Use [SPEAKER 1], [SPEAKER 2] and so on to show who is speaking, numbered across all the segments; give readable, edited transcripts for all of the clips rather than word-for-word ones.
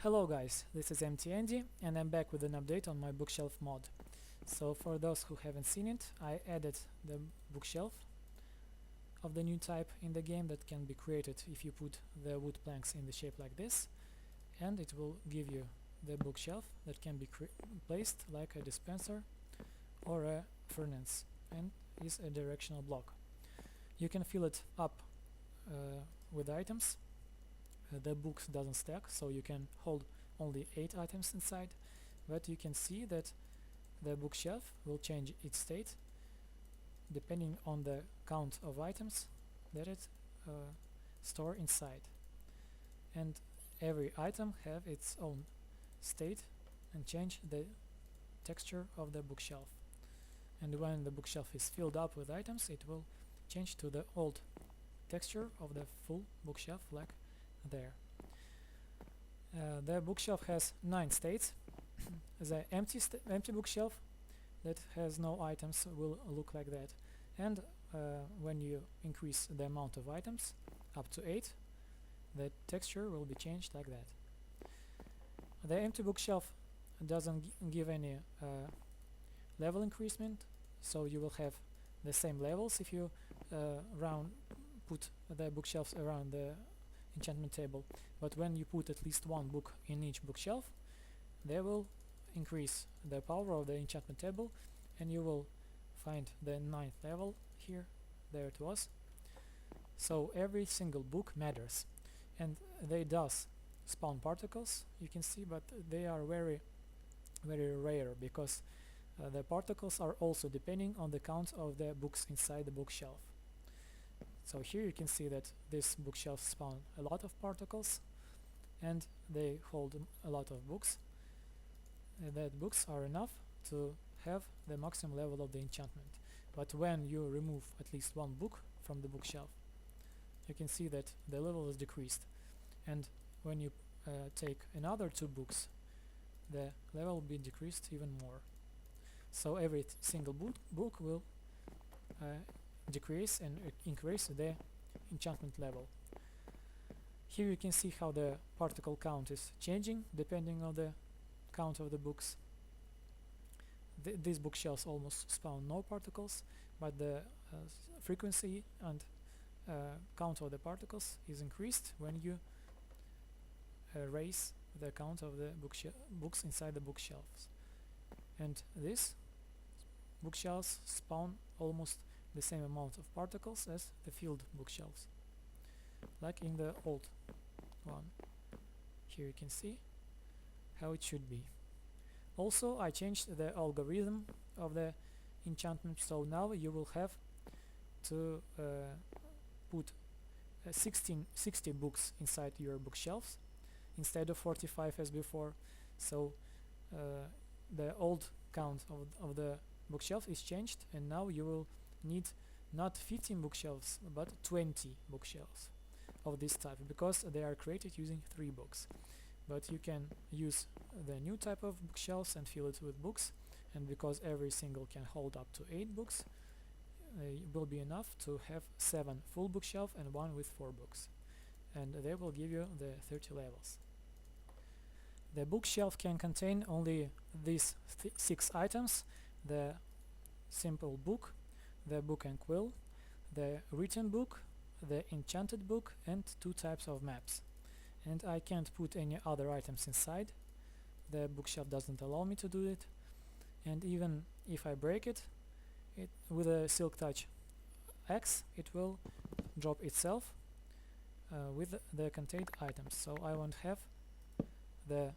[SPEAKER 1] Hello guys, this is MTandi and I'm back with an update on my bookshelf mod. So for those who haven't seen it, I added the bookshelf of the new type in the game that can be created if you put the wood planks in the shape like this, and it will give you the bookshelf that can be placed like a dispenser or a furnace and is a directional block. You can fill it up with items. The books doesn't stack, so you can hold only 8 items inside, but you can see that the bookshelf will change its state depending on the count of items that it store inside, and every item have its own state and change the texture of the bookshelf. And when the bookshelf is filled up with items, it will change to the old texture of the full bookshelf like there. The bookshelf has 9 states. The empty bookshelf that has no items will look like that, and when you increase the amount of items up to 8, the texture will be changed like that. The empty bookshelf doesn't give any level increasement, so you will have the same levels if you put the bookshelves around the enchantment table, but when you put at least one book in each bookshelf, they will increase the power of the enchantment table, and you will find the 9th level here. There it was. So every single book matters, and they does spawn particles, you can see, but they are very rare because the particles are also depending on the count of the books inside the bookshelf. So here you can see that this bookshelf spawn a lot of particles and they hold a lot of books. That books are enough to have the maximum level of the enchantment. But when you remove at least one book from the bookshelf, you can see that the level is decreased. And when you take another 2 books, the level will be decreased even more. So every single book will decrease and increase the enchantment level. Here you can see how the particle count is changing depending on the count of the books. These bookshelves almost spawn no particles, but the frequency and count of the particles is increased when you raise the count of the books inside the bookshelves. And these bookshelves spawn almost the same amount of particles as the filled bookshelves, like in the old one. Here you can see how it should be. Also, I changed the algorithm of the enchantment, so now you will have to put 60 books inside your bookshelves instead of 45 as before. So the old count of the bookshelf is changed, and now you will need not 15 bookshelves but 20 bookshelves of this type, because they are created using 3 books. But you can use the new type of bookshelves and fill it with books, and because every single can hold up to 8 books, it will be enough to have 7 full bookshelf and 1 with 4 books, and they will give you the 30 levels. The bookshelf can contain only these 6 items: the simple book, the book and quill, the written book, the enchanted book, and 2 types of maps. And I can't put any other items inside. The bookshelf doesn't allow me to do it, and even if I break it with a silk touch X, it will drop itself with the contained items, so I won't have the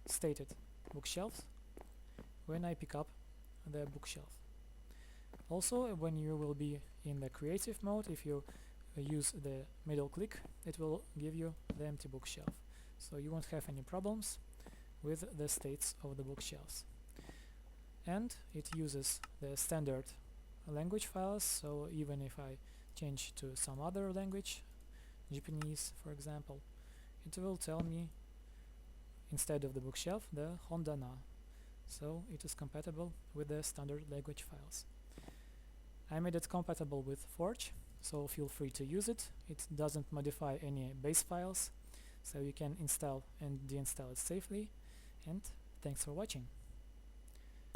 [SPEAKER 1] stated bookshelves when I pick up the bookshelf. Also, when you will be in the creative mode, if you use the middle click, it will give you the empty bookshelf, so you won't have any problems with the states of the bookshelves. And it uses the standard language files, so even if I change to some other language, Japanese for example, it will tell me instead of the bookshelf the hondana, so it is compatible with the standard language files. I made it compatible with Forge, so feel free to use it. It doesn't modify any base files, so you can install and deinstall it safely. And thanks for watching.